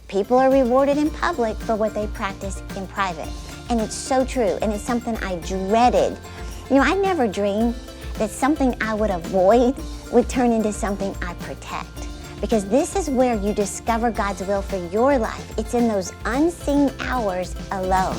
People are rewarded in public for what they practice in private. And it's so true, and it's something I dreaded. You know, I never dreamed that something I would avoid would turn into something I protect. Because this is where you discover God's will for your life. It's in those unseen hours alone.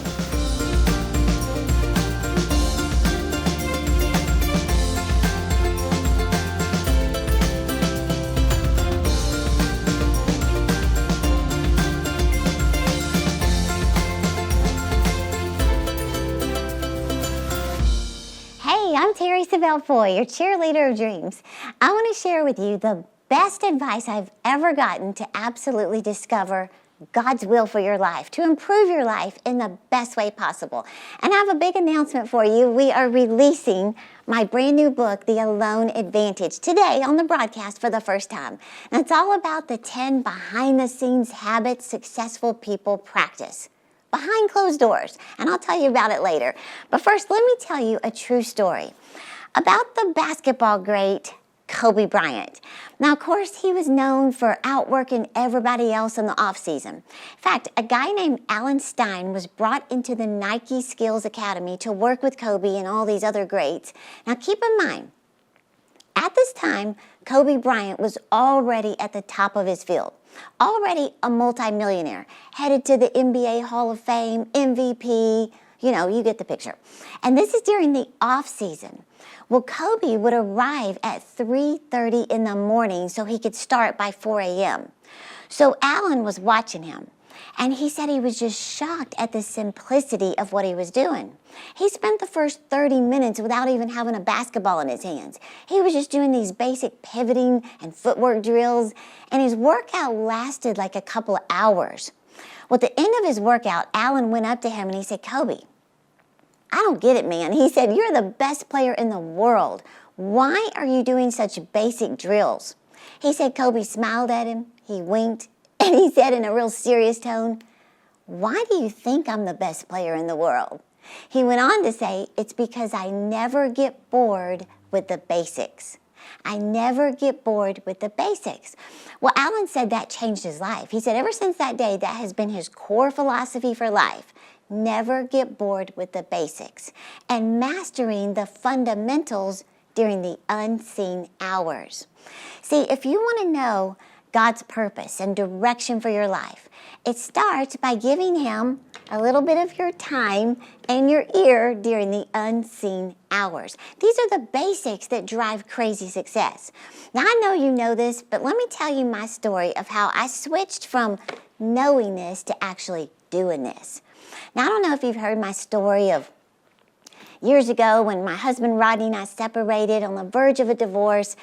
Hey, I'm Terri Savelle Foy, your cheerleader of dreams. I want to share with you the best advice I've ever gotten to absolutely discover God's will for your life, to improve your life in the best way possible. And I have a big announcement for you. We are releasing my brand new book, The Alone Advantage, today on the broadcast for the first time. And it's all about the 10 behind-the-scenes habits successful people practice behind closed doors, and I'll tell you about it later. But first, let me tell you a true story about the basketball great Kobe Bryant. Now, of course, he was known for outworking everybody else in the offseason. In fact, a guy named Alan Stein was brought into the Nike Skills Academy to work with Kobe and all these other greats. Now, keep in mind, at this time, Kobe Bryant was already at the top of his field, already a multimillionaire, headed to the NBA Hall of Fame, MVP, you know, you get the picture. And this is during the off season. Well, Kobe would arrive at 3:30 in the morning so he could start by 4 a.m. So Alan was watching him, and he said he was just shocked at the simplicity of what he was doing. He spent the first 30 minutes without even having a basketball in his hands. He was just doing these basic pivoting and footwork drills, and his workout lasted like a couple of hours. Well, at the end of his workout, Alan went up to him and he said, "Kobe, I don't get it, man." He said, "You're the best player in the world. Why are you doing such basic drills?" He said Kobe smiled at him, he winked, and he said in a real serious tone, "Why do you think I'm the best player in the world?" He went on to say, "It's because I never get bored with the basics. I never get bored with the basics." Well, Alan said that changed his life. He said ever since that day, that has been his core philosophy for life. Never get bored with the basics and mastering the fundamentals during the unseen hours. See, if you want to know God's purpose and direction for your life, it starts by giving Him a little bit of your time and your ear during the unseen hours. These are the basics that drive crazy success. Now, I know you know this, but let me tell you my story of how I switched from knowing this to actually doing this. Now, I don't know if you've heard my story of years ago when my husband Rodney and I separated on the verge of a divorce.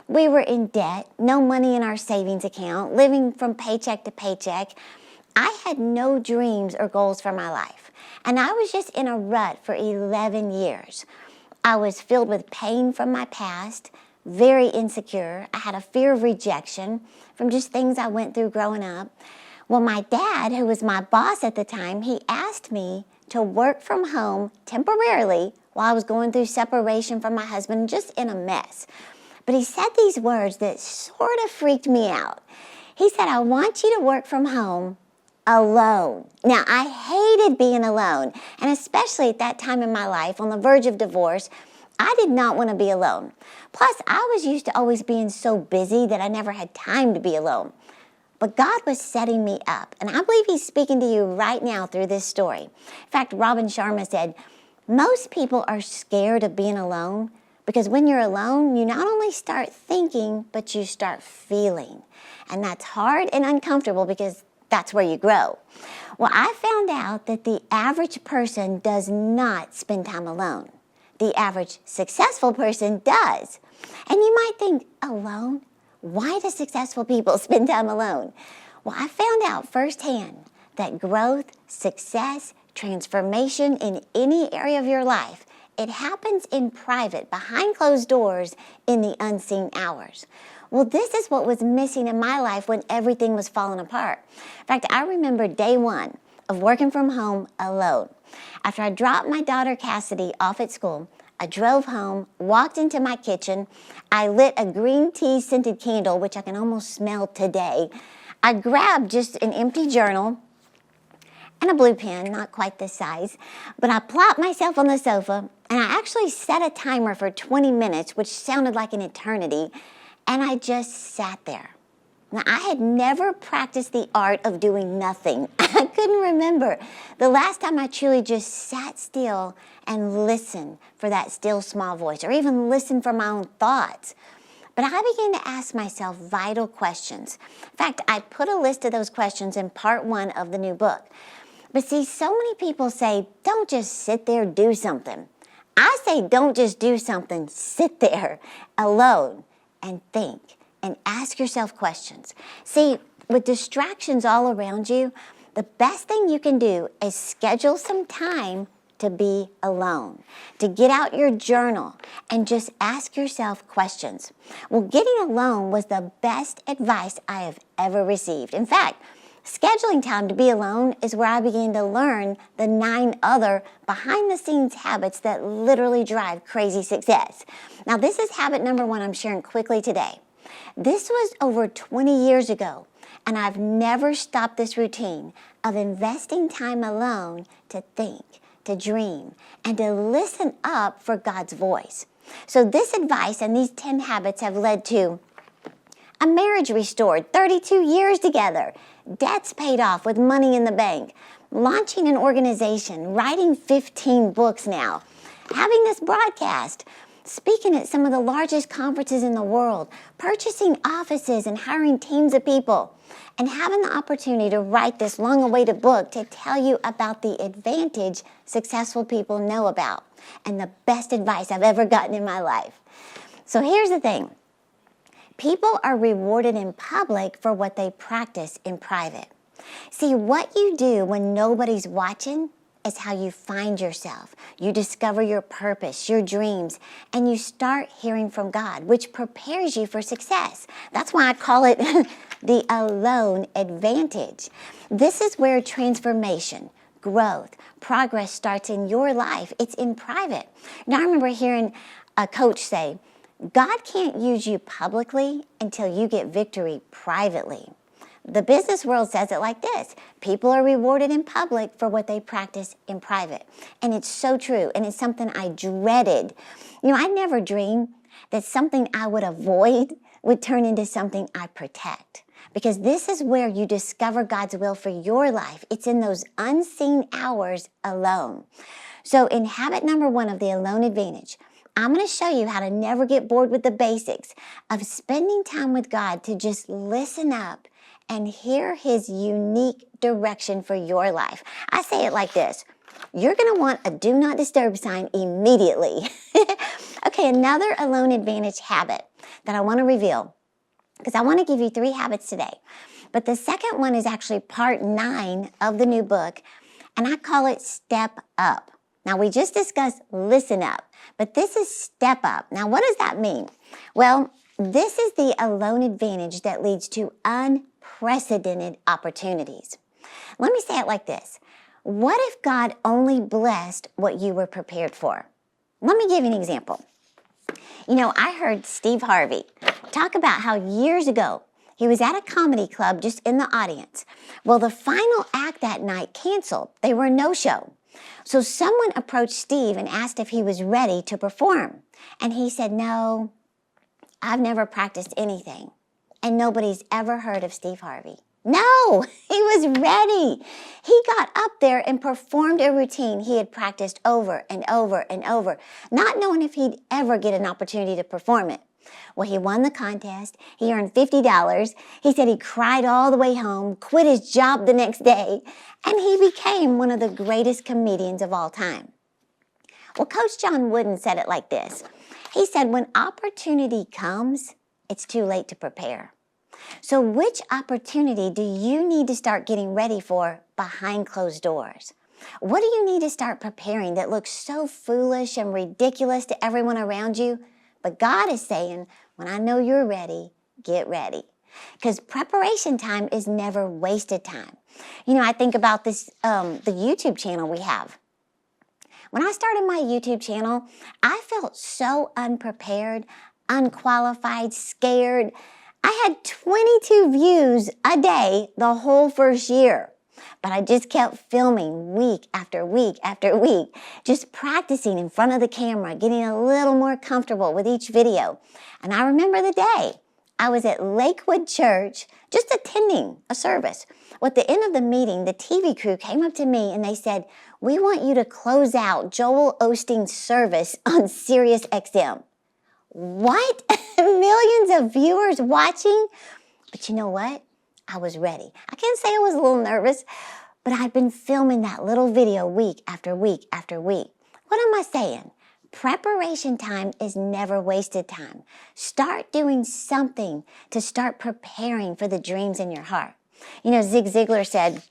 We were in debt, no money in our savings account, living from paycheck to paycheck. I had no dreams or goals for my life, and I was just in a rut for 11 years. I was filled with pain from my past, very insecure. I had a fear of rejection from just things I went through growing up. Well, my dad, who was my boss at the time, he asked me to work from home temporarily while I was going through separation from my husband, just in a mess. But he said these words that sort of freaked me out. He said, "I want you to work from home alone." Now, I hated being alone, and especially at that time in my life, on the verge of divorce, I did not want to be alone. Plus, I was used to always being so busy that I never had time to be alone. But God was setting me up, and I believe He's speaking to you right now through this story. In fact, Robin Sharma said, most people are scared of being alone because when you're alone, you not only start thinking, but you start feeling. And that's hard and uncomfortable because that's where you grow. Well, I found out that the average person does not spend time alone. The average successful person does. And you might think, alone? Why do successful people spend time alone? Well, I found out firsthand that growth, success, transformation in any area of your life, it happens in private, behind closed doors, in the unseen hours. Well, this is what was missing in my life when everything was falling apart. In fact, I remember day one of working from home alone. After I dropped my daughter Cassidy off at school, I drove home, walked into my kitchen. I lit a green tea scented candle, which I can almost smell today. I grabbed just an empty journal and a blue pen, not quite this size, but I plopped myself on the sofa and I actually set a timer for 20 minutes, which sounded like an eternity, and I just sat there. Now, I had never practiced the art of doing nothing. I couldn't remember the last time I truly just sat still and listened for that still small voice, or even listened for my own thoughts. But I began to ask myself vital questions. In fact, I put a list of those questions in part 1 of the new book. But see, so many people say, don't just sit there, do something. I say, don't just do something, sit there alone and think and ask yourself questions. See, with distractions all around you, the best thing you can do is schedule some time to be alone, to get out your journal and just ask yourself questions. Well, getting alone was the best advice I have ever received. In fact, scheduling time to be alone is where I began to learn the 9 other behind-the-scenes habits that literally drive crazy success. Now, this is habit number 1 I'm sharing quickly today. This was over 20 years ago, and I've never stopped this routine of investing time alone to think, to dream, and to listen up for God's voice. So this advice and these 10 habits have led to a marriage restored, 32 years together, debts paid off with money in the bank, launching an organization, writing 15 books now, having this broadcast, speaking at some of the largest conferences in the world, purchasing offices and hiring teams of people, and having the opportunity to write this long-awaited book to tell you about the advantage successful people know about and the best advice I've ever gotten in my life. So here's the thing. People are rewarded in public for what they practice in private. See, what you do when nobody's watching is how you find yourself. You discover your purpose, your dreams, and you start hearing from God, which prepares you for success. That's why I call it the alone advantage. This is where transformation, growth, progress starts in your life. It's in private. Now, I remember hearing a coach say, God can't use you publicly until you get victory privately. The business world says it like this. People are rewarded in public for what they practice in private. And it's so true. And it's something I dreaded. You know, I never dreamed that something I would avoid would turn into something I protect. Because this is where you discover God's will for your life. It's in those unseen hours alone. So in habit number 1 of the alone advantage, I'm going to show you how to never get bored with the basics of spending time with God to just listen up and hear His unique direction for your life. I say it like this. You're going to want a do not disturb sign immediately. Okay, another alone advantage habit that I want to reveal, because I want to give you 3 habits today. But the second one is actually part 9 of the new book, and I call it Step Up. Now, we just discussed listen up, but this is step up. Now, what does that mean? Well, this is the alone advantage that leads to unprecedented opportunities. Let me say it like this. What if God only blessed what you were prepared for? Let me give you an example. You know, I heard Steve Harvey talk about how years ago he was at a comedy club just in the audience. Well, the final act that night canceled. They were a no-show. So someone approached Steve and asked if he was ready to perform. And he said, no, I've never practiced anything. And nobody's ever heard of Steve Harvey. No, he was ready. He got up there and performed a routine he had practiced over and over and over, not knowing if he'd ever get an opportunity to perform it. Well, he won the contest. He earned $50. He said he cried all the way home, quit his job the next day, and he became one of the greatest comedians of all time. Well, Coach John Wooden said it like this. He said, when opportunity comes, it's too late to prepare. So which opportunity do you need to start getting ready for behind closed doors? What do you need to start preparing that looks so foolish and ridiculous to everyone around you? But God is saying, when I know you're ready, get ready. Because preparation time is never wasted time. You know, I think about this, the YouTube channel we have. When I started my YouTube channel, I felt so unprepared, unqualified, scared. I had 22 views a day the whole first year. But I just kept filming week after week after week, just practicing in front of the camera, getting a little more comfortable with each video. And I remember the day I was at Lakewood Church just attending a service. Well, at the end of the meeting, the TV crew came up to me and they said, "We want you to close out Joel Osteen's service on Sirius XM." What? Millions of viewers watching? But you know what? I was ready. I can't say I was a little nervous, but I'd been filming that little video week after week after week. What am I saying? Preparation time is never wasted time. Start doing something to start preparing for the dreams in your heart. You know, Zig Ziglar said,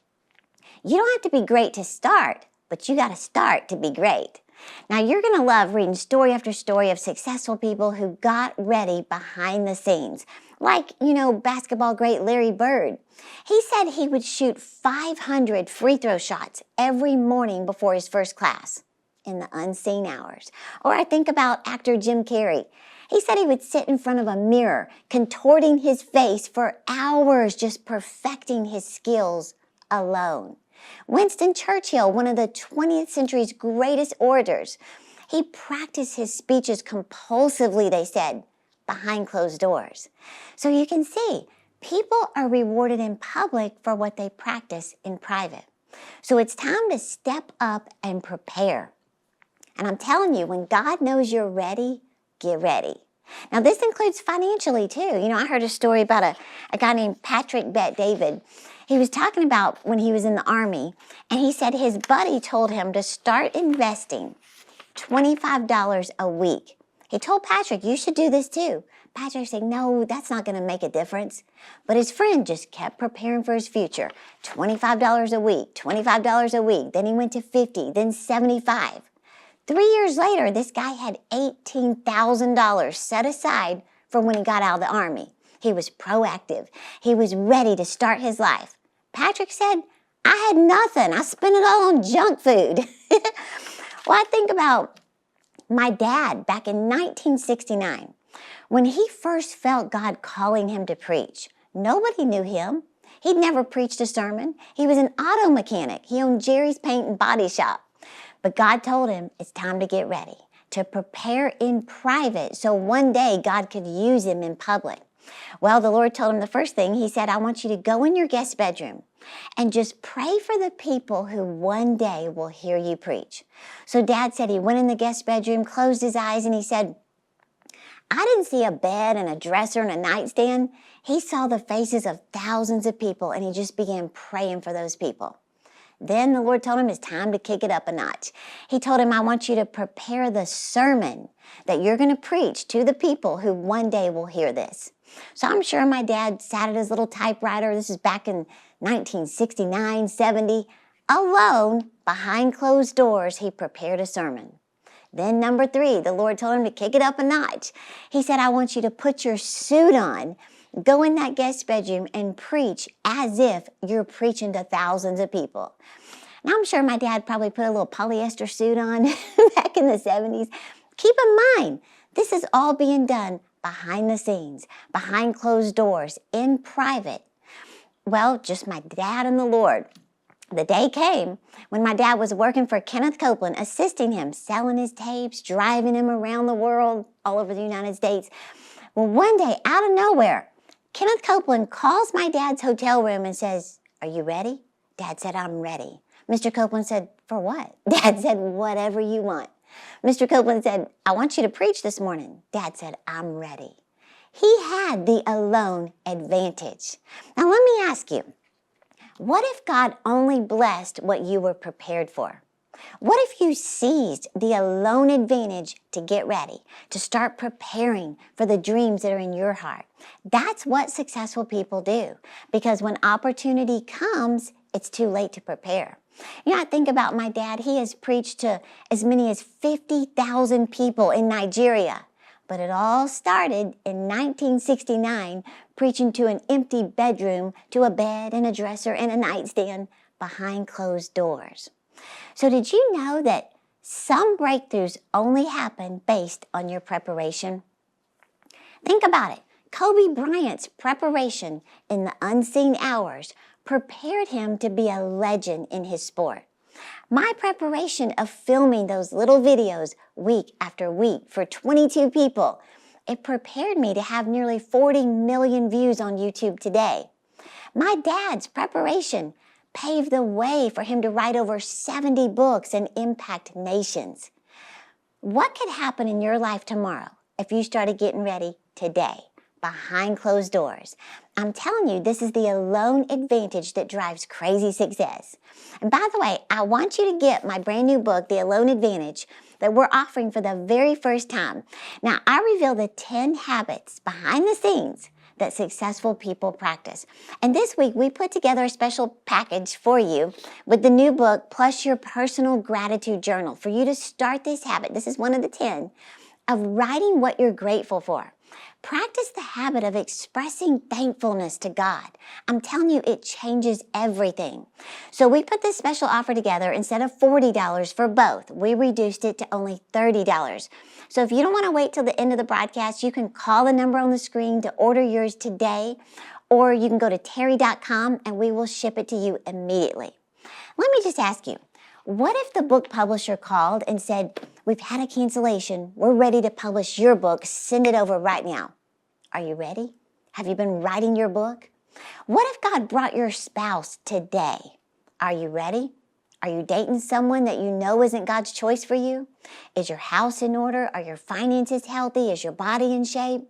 "You don't have to be great to start, but you got to start to be great." Now, you're going to love reading story after story of successful people who got ready behind the scenes. Like, you know, basketball great Larry Bird. He said he would shoot 500 free throw shots every morning before his first class in the unseen hours. Or I think about actor Jim Carrey. He said he would sit in front of a mirror, contorting his face for hours, just perfecting his skills alone. Winston Churchill, one of the 20th century's greatest orators, he practiced his speeches compulsively, they said, behind closed doors. So you can see, people are rewarded in public for what they practice in private. So it's time to step up and prepare. And I'm telling you, when God knows you're ready, get ready. Now, this includes financially, too. You know, I heard a story about a guy named Patrick Bet David. He was talking about when he was in the Army, and he said his buddy told him to start investing $25 a week. He told Patrick, "You should do this too." Patrick said, "No, that's not going to make a difference." But his friend just kept preparing for his future. $25 a week, $25 a week. Then he went to 50, then 75. 3 years later, this guy had $18,000 set aside for when he got out of the Army. He was proactive. He was ready to start his life. Patrick said, "I had nothing. I spent it all on junk food." Well, I think about my dad back in 1969. When he first felt God calling him to preach, nobody knew him. He'd never preached a sermon. He was an auto mechanic. He owned Jerry's Paint and Body Shop. But God told him it's time to get ready, to prepare in private so one day God could use him in public. Well, the Lord told him the first thing. He said, "I want you to go in your guest bedroom and just pray for the people who one day will hear you preach." So Dad said he went in the guest bedroom, closed his eyes, and he said, "I didn't see a bed and a dresser and a nightstand." He saw the faces of thousands of people, and he just began praying for those people. Then the Lord told him it's time to kick it up a notch. He told him, "I want you to prepare the sermon that you're going to preach to the people who one day will hear this." So I'm sure my dad sat at his little typewriter. This is back in 1969, 70. Alone, behind closed doors, he prepared a sermon. Then number 3, the Lord told him to kick it up a notch. He said, "I want you to put your suit on, go in that guest bedroom and preach as if you're preaching to thousands of people." Now, I'm sure my dad probably put a little polyester suit on back in the 70s. Keep in mind, this is all being done behind the scenes, behind closed doors, in private. Well, just my dad and the Lord. The day came when my dad was working for Kenneth Copeland, assisting him, selling his tapes, driving him around the world, all over the United States. Well, one day, out of nowhere, Kenneth Copeland calls my dad's hotel room and says, "Are you ready?" Dad said, "I'm ready." Mr. Copeland said, "For what?" Dad said, "Whatever you want." Mr. Copeland said, "I want you to preach this morning." Dad said, "I'm ready." He had the alone advantage. Now let me ask you, what if God only blessed what you were prepared for? What if you seized the alone advantage to get ready, to start preparing for the dreams that are in your heart? That's what successful people do, because when opportunity comes, it's too late to prepare. You know, I think about my dad. He has preached to as many as 50,000 people in Nigeria. But it all started in 1969, preaching to an empty bedroom, to a bed and a dresser and a nightstand behind closed doors. So did you know that some breakthroughs only happen based on your preparation? Think about it. Kobe Bryant's preparation in the unseen hours prepared him to be a legend in his sport. My preparation of filming those little videos week after week for 22 people, it prepared me to have nearly 40 million views on YouTube today. My dad's preparation paved the way for him to write over 70 books and impact nations. What could happen in your life tomorrow if you started getting ready today, behind closed doors? I'm telling you, this is the alone advantage that drives crazy success. And by the way, I want you to get my brand new book, The Alone Advantage, that we're offering for the very first time. Now, I reveal the 10 habits behind the scenes that successful people practice. And this week, we put together a special package for you with the new book, plus your personal gratitude journal for you to start this habit. This is one of the 10 of writing what you're grateful for. Practice the habit of expressing thankfulness to God. I'm telling you, it changes everything. So we put this special offer together. Instead of $40 for both, we reduced it to only $30. So if you don't want to wait till the end of the broadcast, you can call the number on the screen to order yours today, or you can go to terri.com and we will ship it to you immediately. Let me just ask you, what if the book publisher called and said, we've had a cancellation, we're ready to publish your book, send it over right now? Are you ready? Have you been writing your book? What if God brought your spouse today? Are you ready? Are you dating someone that you know isn't God's choice for you? Is your house in order? Are your finances healthy? Is your body in shape?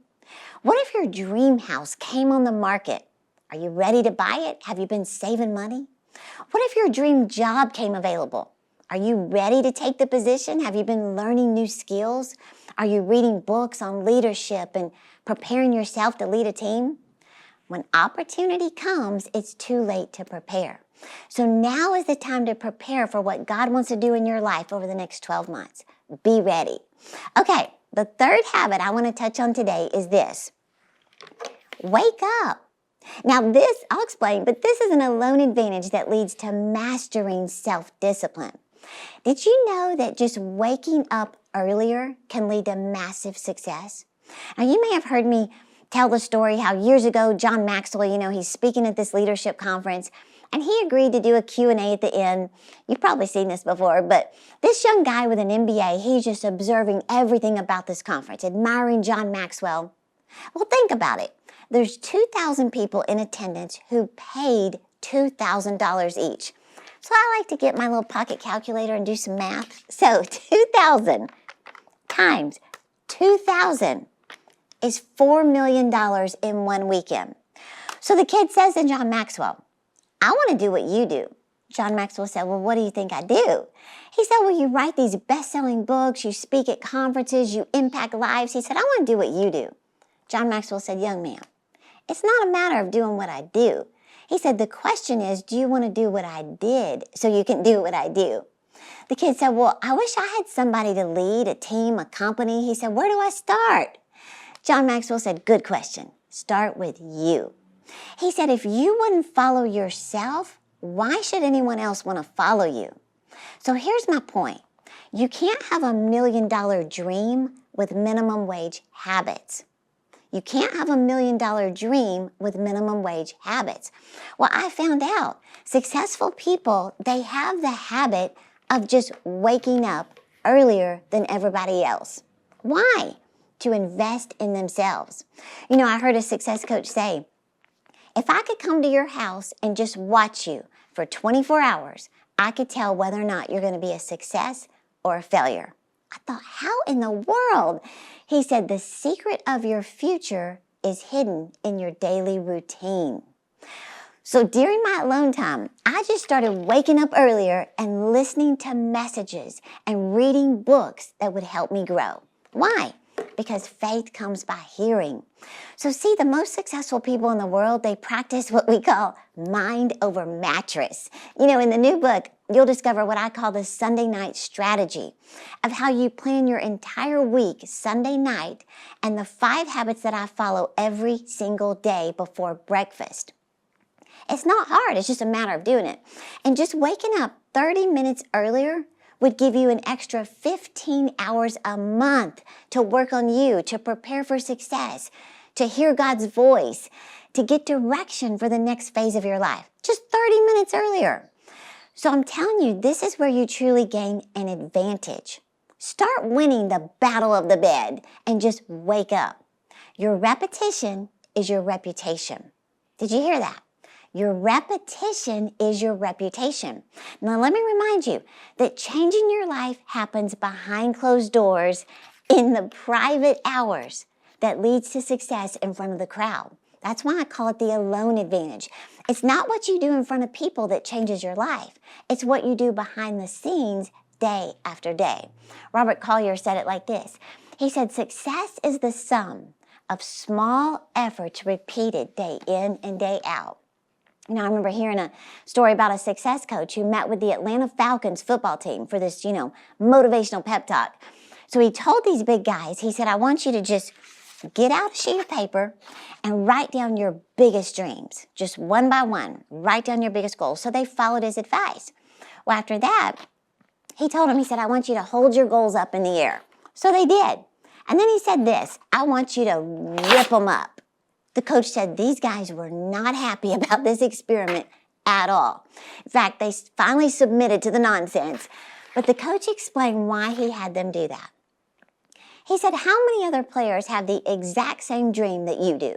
What if your dream house came on the market? Are you ready to buy it? Have you been saving money? What if your dream job came available? Are you ready to take the position? Have you been learning new skills? Are you reading books on leadership and preparing yourself to lead a team? When opportunity comes, it's too late to prepare. So now is the time to prepare for what God wants to do in your life over the next 12 months. Be ready. Okay, the third habit I want to touch on today is this. Wake up. Now this, I'll explain, but this is an alone advantage that leads to mastering self-discipline. Did you know that just waking up earlier can lead to massive success? Now you may have heard me tell the story how years ago, John Maxwell, he's speaking at this leadership conference, and he agreed to do a Q&A at the end. You've probably seen this before, but this young guy with an MBA, he's just observing everything about this conference, admiring John Maxwell. Well, think about it. There's 2,000 people in attendance who paid $2,000 each. So I like to get my little pocket calculator and do some math. So 2,000 times 2,000 is $4 million in one weekend. So the kid says to John Maxwell, I want to do what you do. John Maxwell said, well, what do you think I do? He said, well, you write these best-selling books, you speak at conferences, you impact lives. He said, I want to do what you do. John Maxwell said, young man, it's not a matter of doing what I do. He said, the question is, do you want to do what I did so you can do what I do? The kid said, well, I wish I had somebody to lead, a team, a company. He said, where do I start? John Maxwell said, good question. Start with you. He said, if you wouldn't follow yourself, why should anyone else want to follow you? So here's my point. You can't have $1 million dream with minimum wage habits. You can't have $1 million dream with minimum wage habits. Well, I found out successful people, they have the habit of just waking up earlier than everybody else. Why? To invest in themselves. I heard a success coach say, if I could come to your house and just watch you for 24 hours, I could tell whether or not you're going to be a success or a failure. I thought, how in the world? He said, the secret of your future is hidden in your daily routine. So during my alone time, I just started waking up earlier and listening to messages and reading books that would help me grow. Why? Because faith comes by hearing. So see, the most successful people in the world, they practice what we call mind over mattress. In the new book, you'll discover what I call the Sunday night strategy of how you plan your entire week Sunday night and the 5 habits that I follow every single day before breakfast. It's not hard. It's just a matter of doing it. And just waking up 30 minutes earlier would give you an extra 15 hours a month to work on you, to prepare for success, to hear God's voice, to get direction for the next phase of your life, just 30 minutes earlier. So I'm telling you, this is where you truly gain an advantage. Start winning the battle of the bed and just wake up. Your repetition is your reputation. Did you hear that? Your repetition is your reputation. Now let me remind you that changing your life happens behind closed doors in the private hours that leads to success in front of the crowd. That's why I call it the alone advantage. It's not what you do in front of people that changes your life. It's what you do behind the scenes day after day. Robert Collier said it like this. He said, success is the sum of small efforts repeated day in and day out. I remember hearing a story about a success coach who met with the Atlanta Falcons football team for this, motivational pep talk. So he told these big guys, he said, I want you to just get out a sheet of paper and write down your biggest dreams. Just one by one, write down your biggest goals. So they followed his advice. Well, after that, he told them, he said, I want you to hold your goals up in the air. So they did. And then he said this, I want you to rip them up. The coach said these guys were not happy about this experiment at all. In fact, they finally submitted to the nonsense. But the coach explained why he had them do that. He said, how many other players have the exact same dream that you do?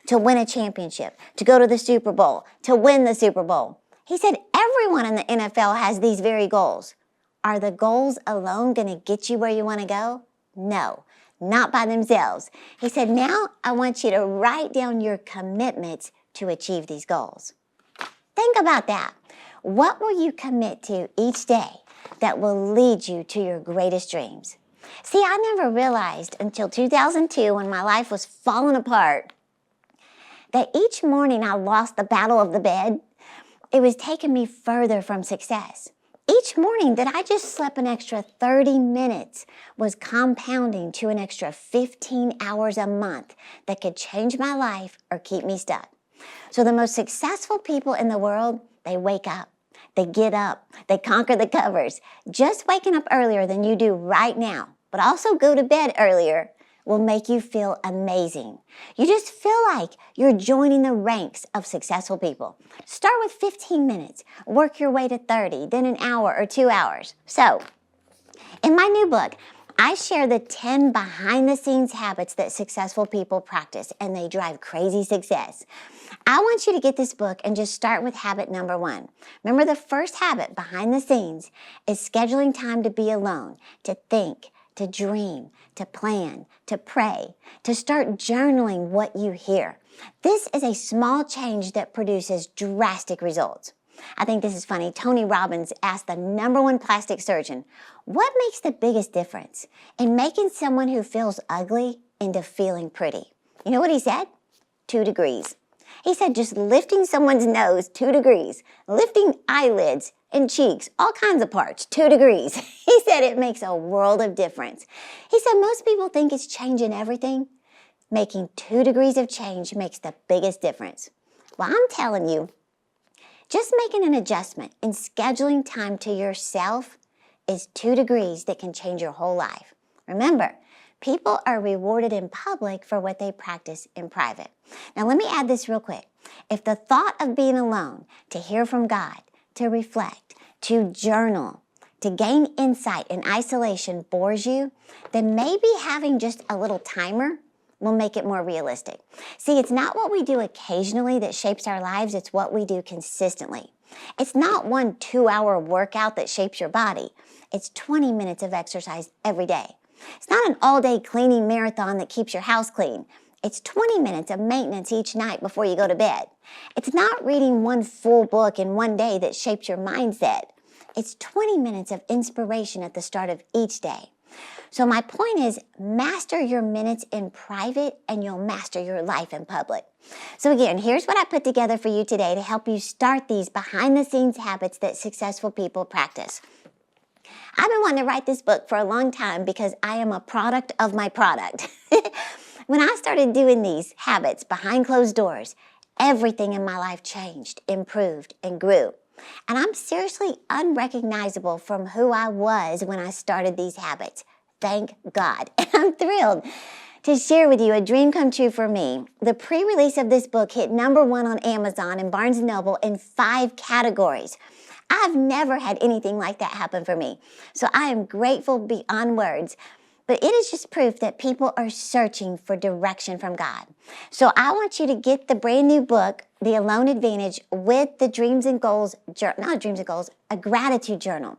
To win a championship, to go to the Super Bowl, to win the Super Bowl. He said, everyone in the NFL has these very goals. Are the goals alone going to get you where you want to go? No, not by themselves. He said, now I want you to write down your commitments to achieve these goals. Think about that. What will you commit to each day that will lead you to your greatest dreams? See, I never realized until 2002 when my life was falling apart that each morning I lost the battle of the bed. It was taking me further from success. Each morning that I just slept an extra 30 minutes was compounding to an extra 15 hours a month that could change my life or keep me stuck. So the most successful people in the world, they wake up, they get up, they conquer the covers. Just waking up earlier than you do right now, but also go to bed earlier, will make you feel amazing. You just feel like you're joining the ranks of successful people. Start with 15 minutes, work your way to 30, then an hour or 2 hours. So, in my new book, I share the 10 behind-the-scenes habits that successful people practice, and they drive crazy success. I want you to get this book and just start with habit number 1. Remember, the first habit behind the scenes is scheduling time to be alone, to think, to dream, to plan, to pray, to start journaling what you hear. This is a small change that produces drastic results. I think this is funny. Tony Robbins asked the #1 plastic surgeon, what makes the biggest difference in making someone who feels ugly into feeling pretty? You know what he said? 2 degrees. He said just lifting someone's nose 2 degrees, lifting eyelids and cheeks, all kinds of parts, 2 degrees. He said it makes a world of difference. He said most people think it's changing everything. Making 2 degrees of change makes the biggest difference. Well, I'm telling you, just making an adjustment and scheduling time to yourself is 2 degrees that can change your whole life. Remember, people are rewarded in public for what they practice in private. Now, let me add this real quick. If the thought of being alone, to hear from God, to reflect, to journal, to gain insight in isolation bores you, then maybe having just a little timer will make it more realistic. See, it's not what we do occasionally that shapes our lives, it's what we do consistently. It's not one 2-hour workout that shapes your body. It's 20 minutes of exercise every day. It's not an all-day cleaning marathon that keeps your house clean. It's 20 minutes of maintenance each night before you go to bed. It's not reading one full book in one day that shapes your mindset. It's 20 minutes of inspiration at the start of each day. So my point is, master your minutes in private and you'll master your life in public. So again, here's what I put together for you today to help you start these behind-the-scenes habits that successful people practice. I've been wanting to write this book for a long time because I am a product of my product. When I started doing these habits behind closed doors, everything in my life changed, improved, and grew. And I'm seriously unrecognizable from who I was when I started these habits. Thank God. And I'm thrilled to share with you a dream come true for me. The pre-release of this book hit #1 on Amazon and Barnes & Noble in 5 categories. I've never had anything like that happen for me, so I am grateful beyond words. But it is just proof that people are searching for direction from God. So I want you to get the brand new book, The Alone Advantage, with the Dreams and Goals, not Dreams and Goals, a gratitude journal,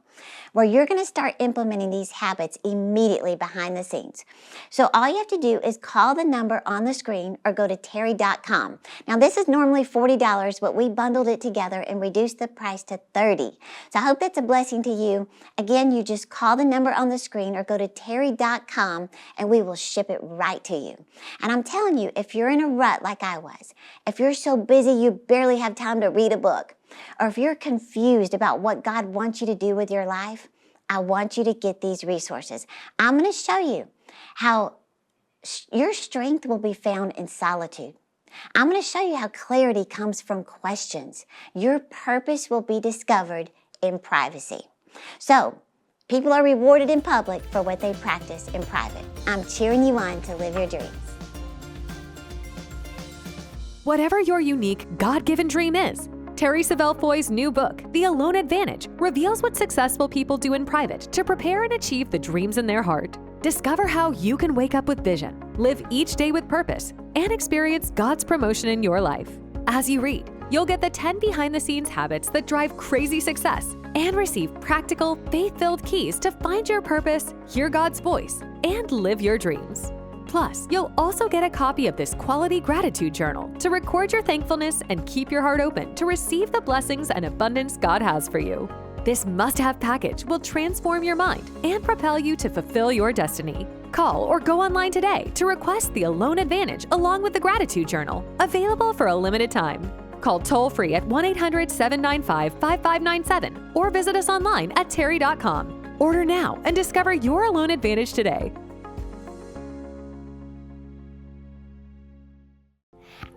where you're going to start implementing these habits immediately behind the scenes. So all you have to do is call the number on the screen or go to Terri.com. Now this is normally $40, but we bundled it together and reduced the price to $30. So I hope that's a blessing to you. Again, you just call the number on the screen or go to Terri.com and we will ship it right to you. And I'm telling you, if you're in a rut like I was, if you're so busy you barely have time to read a book, or if you're confused about what God wants you to do with your life, I want you to get these resources. I'm going to show you how your strength will be found in solitude. I'm going to show you how clarity comes from questions. Your purpose will be discovered in privacy. So, people are rewarded in public for what they practice in private. I'm cheering you on to live your dreams. Whatever your unique, God-given dream is, Terri Savelle Foy's new book, The Alone Advantage, reveals what successful people do in private to prepare and achieve the dreams in their heart. Discover how you can wake up with vision, live each day with purpose, and experience God's promotion in your life. As you read, you'll get the 10 behind-the-scenes habits that drive crazy success and receive practical, faith-filled keys to find your purpose, hear God's voice, and live your dreams. Plus, you'll also get a copy of this quality gratitude journal to record your thankfulness and keep your heart open to receive the blessings and abundance God has for you. This must-have package will transform your mind and propel you to fulfill your destiny. Call or go online today to request the Alone Advantage along with the gratitude journal, available for a limited time. Call toll-free at 1-800-795-5597 or visit us online at Terri.com. Order now and discover your Alone Advantage today.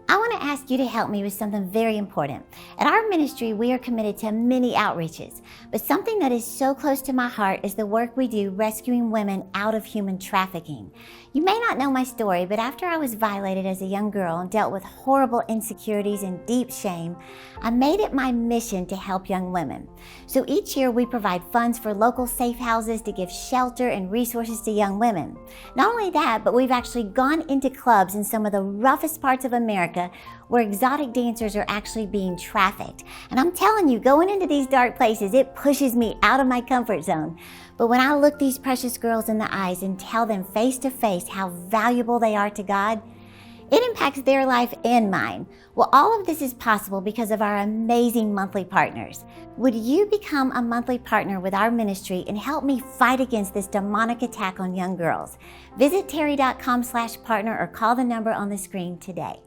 I want to ask you to help me with something very important. At our ministry, we are committed to many outreaches, but something that is so close to my heart is the work we do rescuing women out of human trafficking. You may not know my story, but after I was violated as a young girl and dealt with horrible insecurities and deep shame, I made it my mission to help young women. So each year we provide funds for local safe houses to give shelter and resources to young women. Not only that, but we've actually gone into clubs in some of the roughest parts of America where exotic dancers are actually being trafficked. And I'm telling you, going into these dark places, it pushes me out of my comfort zone. But when I look these precious girls in the eyes and tell them face to face how valuable they are to God, it impacts their life and mine. Well, all of this is possible because of our amazing monthly partners. Would you become a monthly partner with our ministry and help me fight against this demonic attack on young girls? Visit Terri.com/partner or call the number on the screen today.